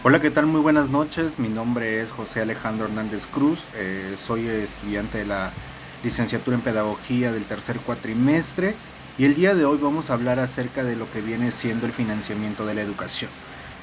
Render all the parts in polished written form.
Hola, ¿qué tal? Muy buenas noches. Mi nombre es José Alejandro Hernández Cruz. Soy estudiante de la licenciatura en Pedagogía del tercer cuatrimestre y el día de hoy vamos a hablar acerca de lo que viene siendo el financiamiento de la educación.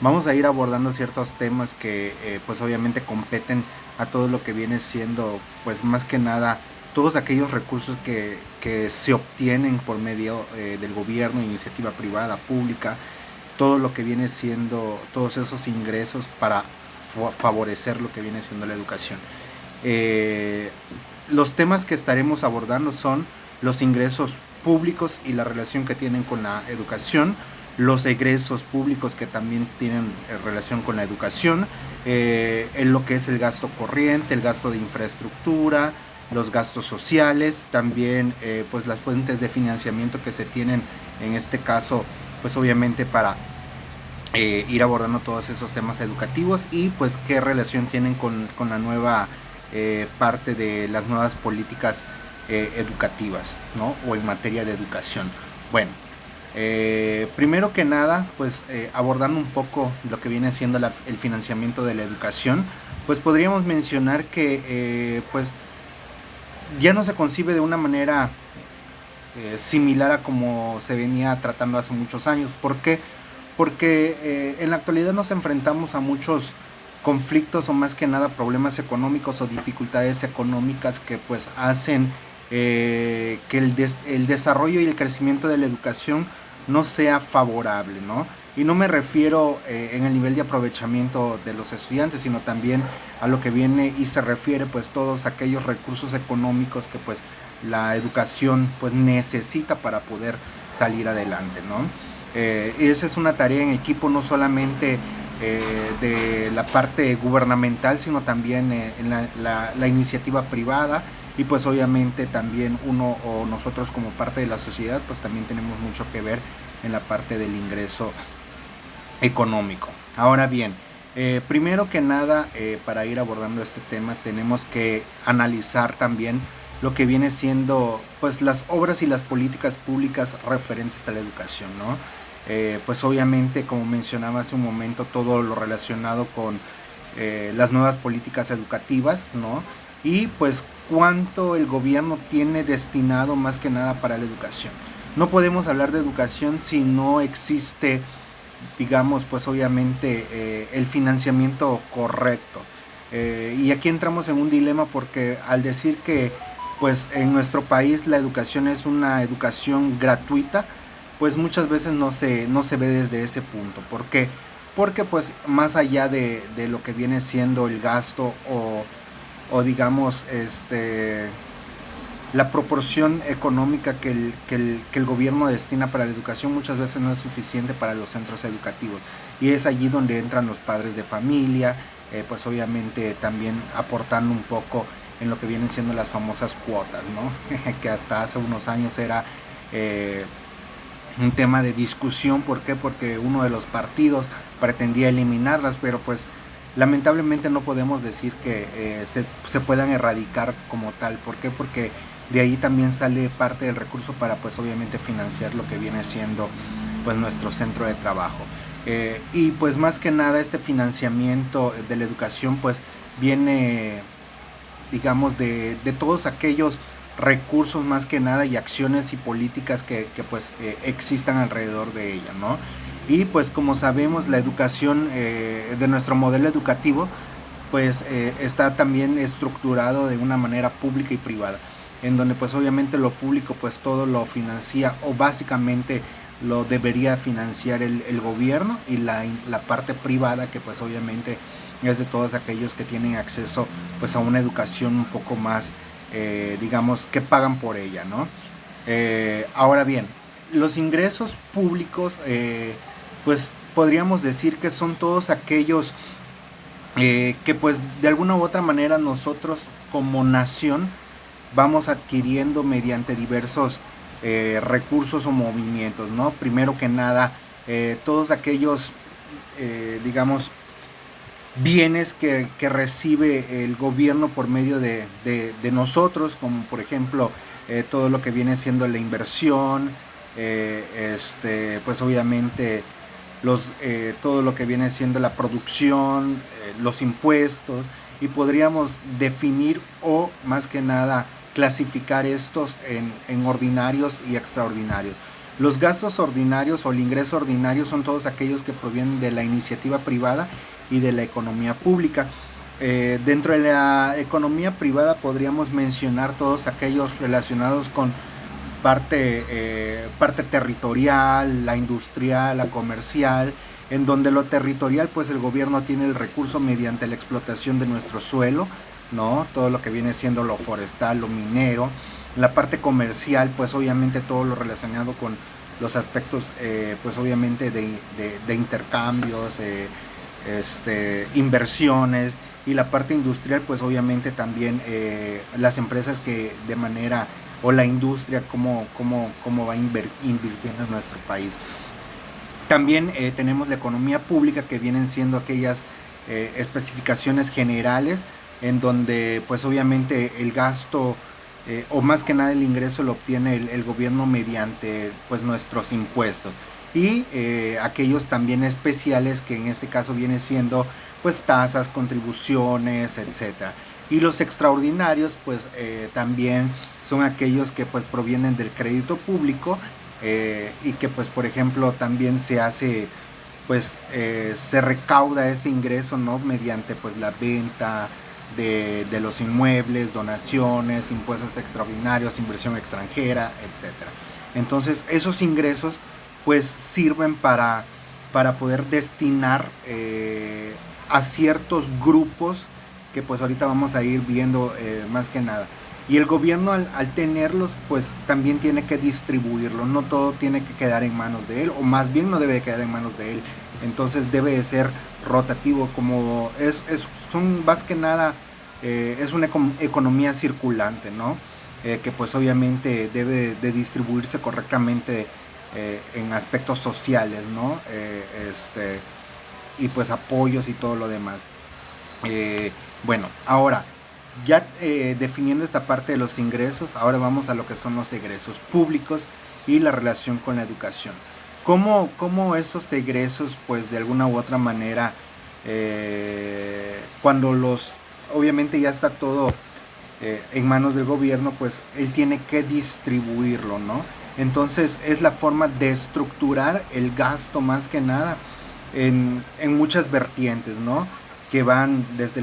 Vamos a ir abordando ciertos temas que pues obviamente competen a todo lo que viene siendo pues más que nada todos aquellos recursos que se obtienen por medio del gobierno, iniciativa privada, pública, todo lo que viene siendo todos esos ingresos para favorecer lo que viene siendo la educación. Eh, los temas que estaremos abordando son los ingresos públicos y la relación que tienen con la educación, los egresos públicos que también tienen relación con la educación, en lo que es el gasto corriente, el gasto de infraestructura, los gastos sociales, también pues las fuentes de financiamiento que se tienen en este caso, pues obviamente para ir abordando todos esos temas educativos y pues qué relación tienen con la nueva parte de las nuevas políticas educativas, ¿no? O en materia de educación. Bueno, primero que nada, pues abordando un poco lo que viene siendo el financiamiento de la educación, pues podríamos mencionar que pues ya no se concibe de una manera similar a como se venía tratando hace muchos años. ¿Por qué? Porque en la actualidad nos enfrentamos a muchos conflictos o más que nada problemas económicos o dificultades económicas que pues hacen que el desarrollo y el crecimiento de la educación no sea favorable, ¿no? Y no me refiero en el nivel de aprovechamiento de los estudiantes, sino también a lo que viene y se refiere pues todos aquellos recursos económicos que pues la educación pues necesita para poder salir adelante, ¿no? Esa es una tarea en equipo no solamente de la parte gubernamental, sino también en la iniciativa privada y pues obviamente también uno o nosotros como parte de la sociedad pues también tenemos mucho que ver en la parte del ingreso económico. Ahora bien, primero que nada, para ir abordando este tema, tenemos que analizar también lo que viene siendo pues las obras y las políticas públicas referentes a la educación, ¿no? Pues obviamente, como mencionaba hace un momento, todo lo relacionado con las nuevas políticas educativas, ¿no? Y pues cuánto el gobierno tiene destinado más que nada para la educación. No podemos hablar de educación si no existe, digamos, pues obviamente el financiamiento correcto. Y aquí entramos en un dilema porque al decir que pues en nuestro país la educación es una educación gratuita, pues muchas veces no se ve desde ese punto. ¿Por qué? Porque pues más allá de lo que viene siendo el gasto o digamos la proporción económica que el gobierno destina para la educación muchas veces no es suficiente para los centros educativos. Y es allí donde entran los padres de familia, pues obviamente también aportando un poco en lo que vienen siendo las famosas cuotas, ¿no? Que hasta hace unos años era eh, un tema de discusión. ¿Por qué? Porque uno de los partidos pretendía eliminarlas, pero pues lamentablemente no podemos decir que se puedan erradicar como tal. ¿Por qué? Porque de ahí también sale parte del recurso para pues obviamente financiar lo que viene siendo pues nuestro centro de trabajo. Y pues más que nada este financiamiento de la educación pues viene, digamos, de todos aquellos recursos más que nada y acciones y políticas que pues existan alrededor de ella, ¿no? Y pues como sabemos la educación de nuestro modelo educativo pues está también estructurado de una manera pública y privada, en donde pues obviamente lo público pues todo lo financia o básicamente lo debería financiar el gobierno y la parte privada que pues obviamente es de todos aquellos que tienen acceso pues a una educación un poco más digamos que pagan por ella, ¿no? Ahora bien, los ingresos públicos pues podríamos decir que son todos aquellos que pues de alguna u otra manera nosotros como nación vamos adquiriendo mediante diversos recursos o movimientos, ¿no? Primero que nada, todos aquellos, digamos, bienes que recibe el gobierno por medio de nosotros, como por ejemplo todo lo que viene siendo la inversión, pues obviamente todo lo que viene siendo la producción, los impuestos, y podríamos definir o más que nada clasificar estos en ordinarios y extraordinarios. Los gastos ordinarios o el ingreso ordinario son todos aquellos que provienen de la iniciativa privada y de la economía pública. Dentro de la economía privada podríamos mencionar todos aquellos relacionados con parte territorial, la industrial, la comercial, en donde lo territorial pues el gobierno tiene el recurso mediante la explotación de nuestro suelo, ¿no? Todo lo que viene siendo lo forestal, lo minero. La parte comercial pues obviamente todo lo relacionado con los aspectos pues obviamente de intercambios, inversiones, y la parte industrial pues obviamente también las empresas que de manera o la industria cómo va invirtiendo en nuestro país. También tenemos la economía pública, que vienen siendo aquellas especificaciones generales en donde pues obviamente el gasto o más que nada el ingreso lo obtiene el gobierno mediante pues nuestros impuestos, y aquellos también especiales, que en este caso viene siendo pues tasas, contribuciones, etcétera. Y los extraordinarios pues también son aquellos que pues provienen del crédito público, y que pues por ejemplo también se hace pues se recauda ese ingreso, ¿no? Mediante pues la venta de los inmuebles, donaciones, impuestos extraordinarios, inversión extranjera, etcétera. Entonces esos ingresos pues sirven para poder destinar a ciertos grupos que pues ahorita vamos a ir viendo más que nada. Y el gobierno al tenerlos pues también tiene que distribuirlo, no todo tiene que quedar en manos de él, o más bien no debe de quedar en manos de él. Entonces debe de ser rotativo, como son más que nada es una economía circulante, ¿no? Que pues obviamente debe de distribuirse correctamente en aspectos sociales, ¿no? Y pues apoyos y todo lo demás. Bueno, ahora ya definiendo esta parte de los ingresos, ahora vamos a lo que son los egresos públicos y la relación con la educación. ¿Cómo esos egresos pues de alguna u otra manera cuando obviamente ya está todo en manos del gobierno, pues él tiene que distribuirlo, ¿no? Entonces es la forma de estructurar el gasto más que nada en muchas vertientes, ¿no? Que van desde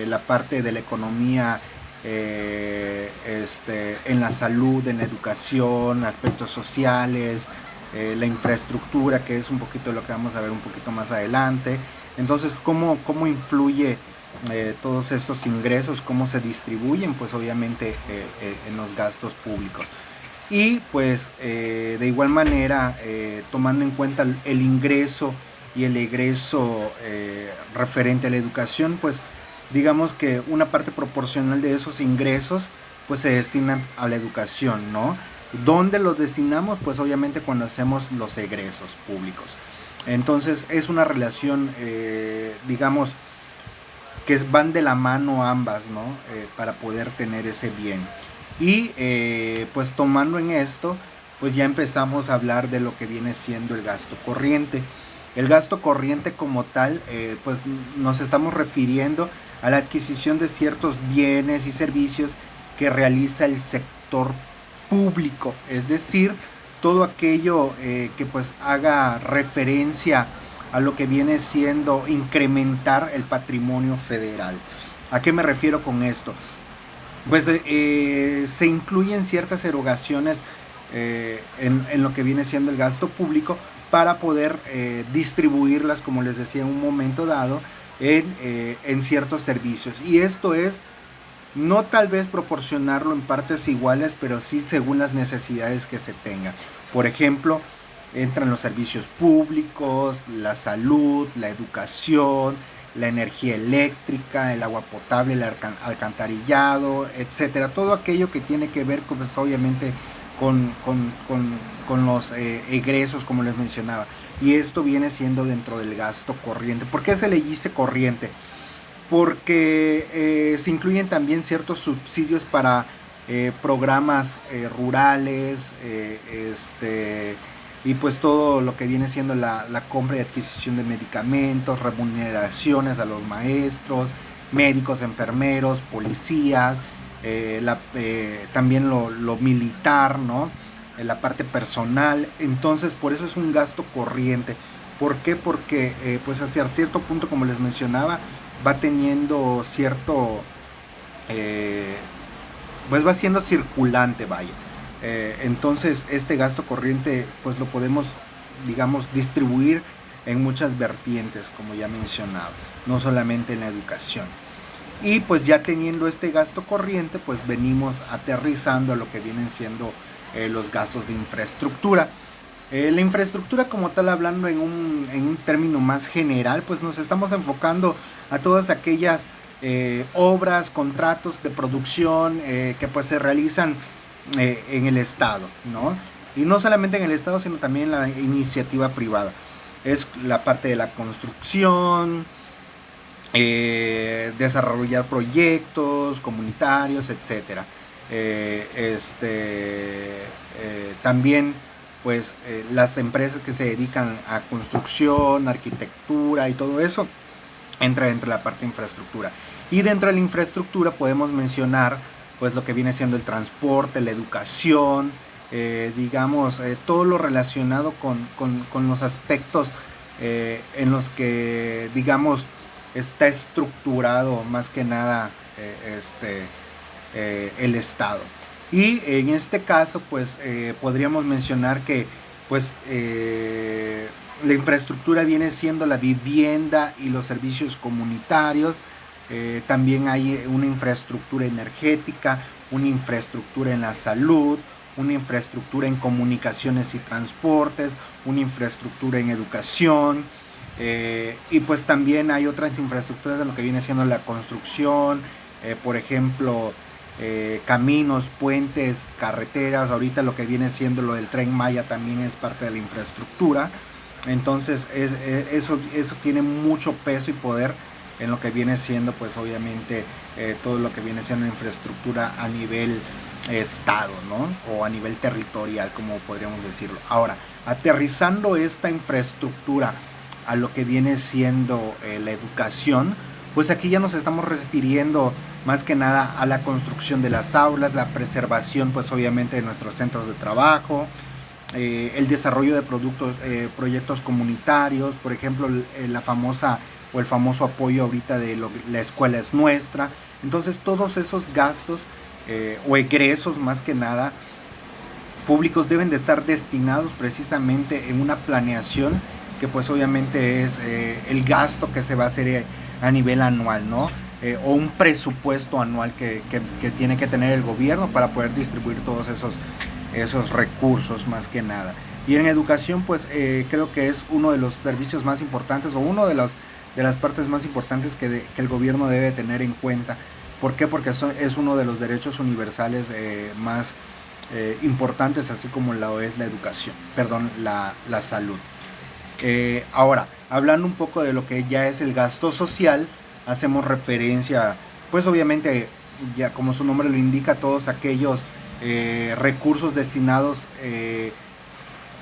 la parte de la economía, en la salud, en la educación, aspectos sociales, la infraestructura, que es un poquito lo que vamos a ver un poquito más adelante. Entonces, ¿cómo influye todos estos ingresos, cómo se distribuyen? Pues obviamente en los gastos públicos. Y pues de igual manera, tomando en cuenta el ingreso y el egreso referente a la educación, pues digamos que una parte proporcional de esos ingresos pues se destina a la educación, ¿no? ¿Dónde los destinamos? Pues obviamente cuando hacemos los egresos públicos. Entonces es una relación, digamos, que van de la mano ambas, ¿no? Para poder tener ese bien. Y pues tomando en esto, pues ya empezamos a hablar de lo que viene siendo el gasto corriente. El gasto corriente como tal, pues nos estamos refiriendo a la adquisición de ciertos bienes y servicios que realiza el sector público, es decir, todo aquello que pues haga referencia a lo que viene siendo incrementar el patrimonio federal. ¿A qué me refiero con esto? Pues se incluyen ciertas erogaciones en lo que viene siendo el gasto público, para poder distribuirlas, como les decía en un momento dado, en ciertos servicios. Y esto es no tal vez proporcionarlo en partes iguales, pero sí según las necesidades que se tengan. Por ejemplo, entran los servicios públicos, la salud, la educación, la energía eléctrica, el agua potable, el alcantarillado, etcétera. Todo aquello que tiene que ver pues, obviamente con los egresos, como les mencionaba. Y esto viene siendo dentro del gasto corriente. ¿Por qué se le dice corriente? Porque se incluyen también ciertos subsidios para programas rurales, y pues todo lo que viene siendo la compra y adquisición de medicamentos, remuneraciones a los maestros, médicos, enfermeros, policías, también lo militar, ¿no? La parte personal. Entonces por eso es un gasto corriente. ¿Por qué? Porque pues hacia cierto punto, como les mencionaba, va teniendo cierto, eh, pues va siendo circulante, vaya. Entonces este gasto corriente pues lo podemos, digamos, distribuir en muchas vertientes, como ya mencionaba, no solamente en la educación. Y pues ya teniendo este gasto corriente, pues venimos aterrizando a lo que vienen siendo los gastos de infraestructura. La infraestructura como tal, hablando en un término más general, pues nos estamos enfocando a todas aquellas obras, contratos de producción que pues se realizan en el Estado, ¿no? Y no solamente en el Estado, sino también en la iniciativa privada. Es la parte de la construcción, desarrollar proyectos comunitarios, etcétera. También pues las empresas que se dedican a construcción, arquitectura y todo eso entra dentro de la parte de infraestructura. Y dentro de la infraestructura podemos mencionar pues lo que viene siendo el transporte, la educación, digamos, todo lo relacionado con los aspectos en los que, digamos, está estructurado más que nada el Estado. Y en este caso, pues podríamos mencionar que pues la infraestructura viene siendo la vivienda y los servicios comunitarios. También hay una infraestructura energética, una infraestructura en la salud, una infraestructura en comunicaciones y transportes, una infraestructura en educación, y pues también hay otras infraestructuras de lo que viene siendo la construcción, por ejemplo, caminos, puentes, carreteras. Ahorita lo que viene siendo lo del Tren Maya también es parte de la infraestructura. Entonces eso tiene mucho peso y poder en lo que viene siendo pues obviamente todo lo que viene siendo infraestructura a nivel estado, ¿no? O a nivel territorial, como podríamos decirlo. Ahora, aterrizando esta infraestructura a lo que viene siendo la educación, pues aquí ya nos estamos refiriendo más que nada a la construcción de las aulas, la preservación pues obviamente de nuestros centros de trabajo, el desarrollo de proyectos comunitarios, por ejemplo la famosa o el famoso apoyo ahorita de la escuela es nuestra. Entonces todos esos gastos o egresos más que nada públicos deben de estar destinados precisamente en una planeación que pues obviamente es el gasto que se va a hacer a nivel anual, ¿no? O un presupuesto anual que tiene que tener el gobierno para poder distribuir todos esos recursos más que nada. Y en educación pues creo que es uno de los servicios más importantes o uno de las partes más importantes que el gobierno debe tener en cuenta. ¿Por qué? Porque es uno de los derechos universales más importantes, así como lo es la educación, perdón, la salud. Ahora, hablando un poco de lo que ya es el gasto social, hacemos referencia, pues obviamente, ya como su nombre lo indica, todos aquellos recursos destinados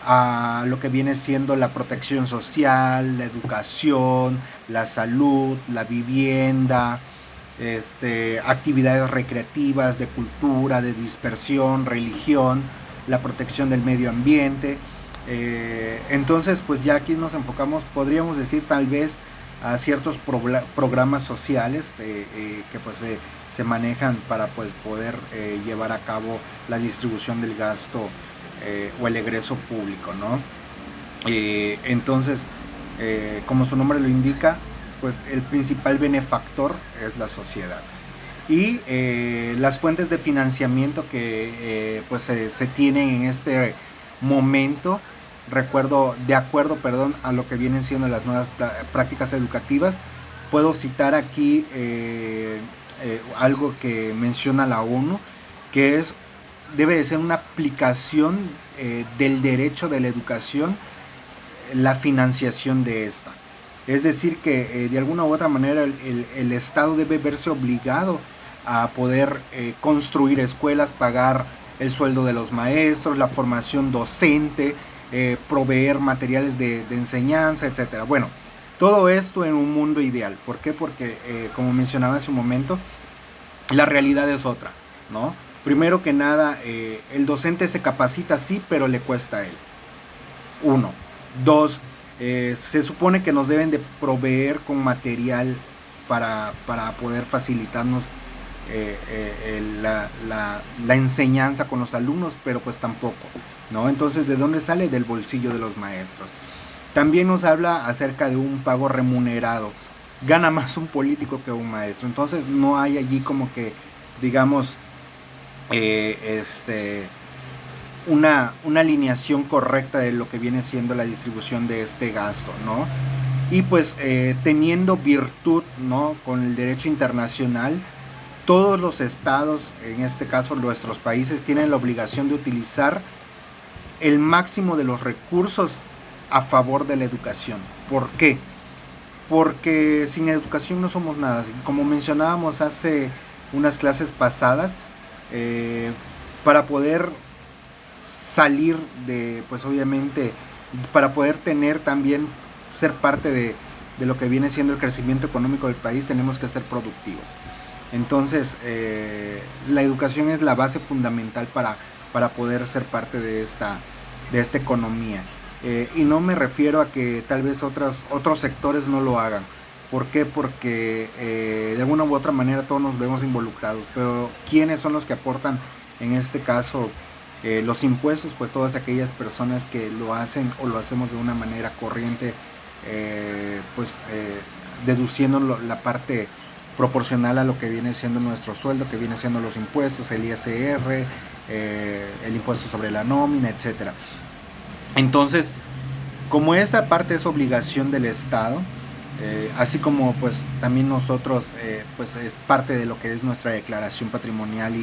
a lo que viene siendo la protección social, la educación, la salud, la vivienda, actividades recreativas, de cultura, de dispersión, religión, la protección del medio ambiente. Entonces pues ya aquí nos enfocamos, podríamos decir tal vez a ciertos programas sociales que pues se manejan para pues poder llevar a cabo la distribución del gasto o el egreso público, ¿no? Entonces como su nombre lo indica, pues el principal benefactor es la sociedad. Y las fuentes de financiamiento que pues se tienen en este momento, de acuerdo a lo que vienen siendo las nuevas prácticas educativas, puedo citar aquí algo que menciona la ONU, que debe de ser una aplicación del derecho de la educación, la financiación de esta. Es decir, que de alguna u otra manera el Estado debe verse obligado a poder construir escuelas, pagar el sueldo de los maestros, la formación docente, proveer materiales de enseñanza, etcétera. Bueno, todo esto en un mundo ideal. ¿Por qué? Porque, como mencionaba hace un momento, la realidad es otra, ¿no? Primero que nada, el docente se capacita, sí, pero le cuesta a él. Uno. Dos, se supone que nos deben de proveer con material para poder facilitarnos la enseñanza con los alumnos, pero pues tampoco, ¿no? Entonces, ¿de dónde sale? Del bolsillo de los maestros. También nos habla acerca de un pago remunerado. Gana más un político que un maestro. Entonces no hay allí como que, digamos, una alineación correcta de lo que viene siendo la distribución de este gasto, ¿no? Y pues teniendo virtud, ¿no?, con el derecho internacional, todos los estados, en este caso nuestros países, tienen la obligación de utilizar el máximo de los recursos a favor de la educación. ¿Por qué? Porque sin educación no somos nada. Como mencionábamos hace unas clases pasadas, para poder salir de, pues obviamente, para poder tener también, ser parte de lo que viene siendo el crecimiento económico del país, tenemos que ser productivos. Entonces, la educación es la base fundamental para poder ser parte de esta economía. Y no me refiero a que tal vez otros sectores no lo hagan. ¿Por qué? Porque de alguna u otra manera todos nos vemos involucrados. Pero ¿quiénes son los que aportan en este caso los impuestos? Pues todas aquellas personas que lo hacen o lo hacemos de una manera corriente, deduciendo la parte proporcional a lo que viene siendo nuestro sueldo, que viene siendo los impuestos, el ISR, el impuesto sobre la nómina, etcétera. Entonces, como esta parte es obligación del Estado, así como pues también nosotros, pues es parte de lo que es nuestra declaración patrimonial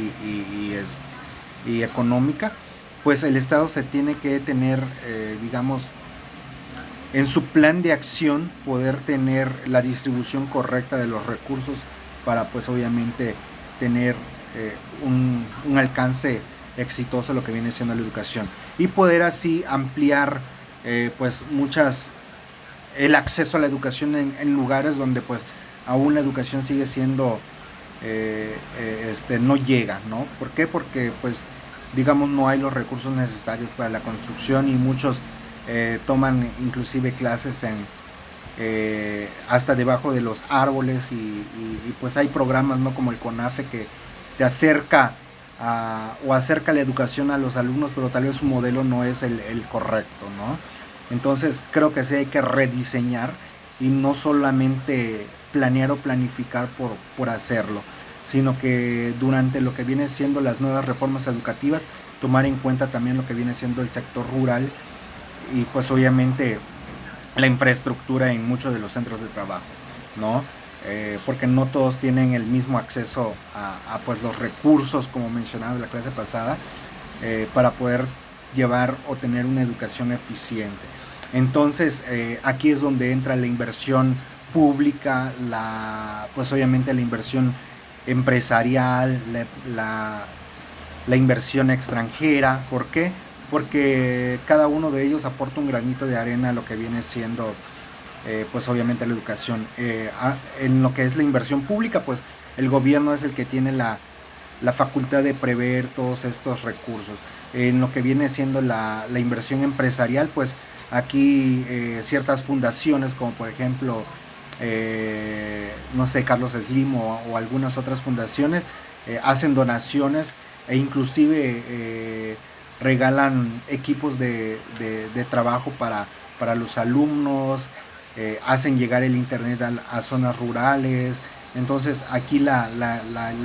y económica, pues el Estado se tiene que tener, digamos, en su plan de acción, poder tener la distribución correcta de los recursos para pues obviamente tener un alcance exitoso a lo que viene siendo la educación y poder así ampliar pues el acceso a la educación en lugares donde pues aún la educación sigue siendo no llega, ¿no? ¿Por qué? Porque pues digamos no hay los recursos necesarios para la construcción y muchos toman inclusive clases hasta debajo de los árboles y pues hay programas, ¿no?, como el CONAFE, que te acerca acerca la educación a los alumnos, pero tal vez su modelo no es el correcto, ¿no? Entonces creo que sí hay que rediseñar y no solamente planear o planificar por hacerlo, sino que durante lo que viene siendo las nuevas reformas educativas, tomar en cuenta también lo que viene siendo el sector rural y pues obviamente la infraestructura en muchos de los centros de trabajo, ¿no? Porque no todos tienen el mismo acceso a pues los recursos, como mencionaba en la clase pasada, para poder llevar o tener una educación eficiente. Entonces aquí es donde entra la inversión pública, pues obviamente la inversión empresarial, la inversión extranjera. ¿Por qué? Porque cada uno de ellos aporta un granito de arena a lo que viene siendo pues obviamente la educación. En lo que es la inversión pública, pues el gobierno es el que tiene la facultad de prever todos estos recursos. En lo que viene siendo la inversión empresarial, pues aquí ciertas fundaciones, como por ejemplo no sé, Carlos Slim o algunas otras fundaciones, hacen donaciones e inclusive regalan equipos de trabajo para los alumnos, hacen llegar el internet a zonas rurales. Entonces aquí la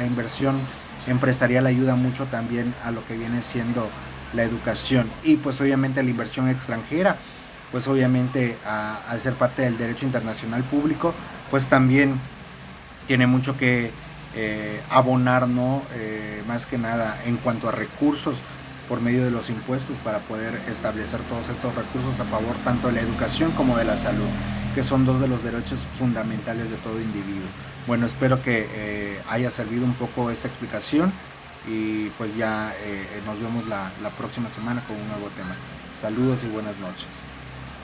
inversión empresarial ayuda mucho también a lo que viene siendo la educación. Y pues obviamente la inversión extranjera, pues obviamente al ser parte del derecho internacional público, pues también tiene mucho que abonar, ¿no? Más que nada en cuanto a recursos por medio de los impuestos, para poder establecer todos estos recursos a favor tanto de la educación como de la salud, que son dos de los derechos fundamentales de todo individuo. Bueno, espero que haya servido un poco esta explicación y pues ya nos vemos la próxima semana con un nuevo tema. Saludos y buenas noches.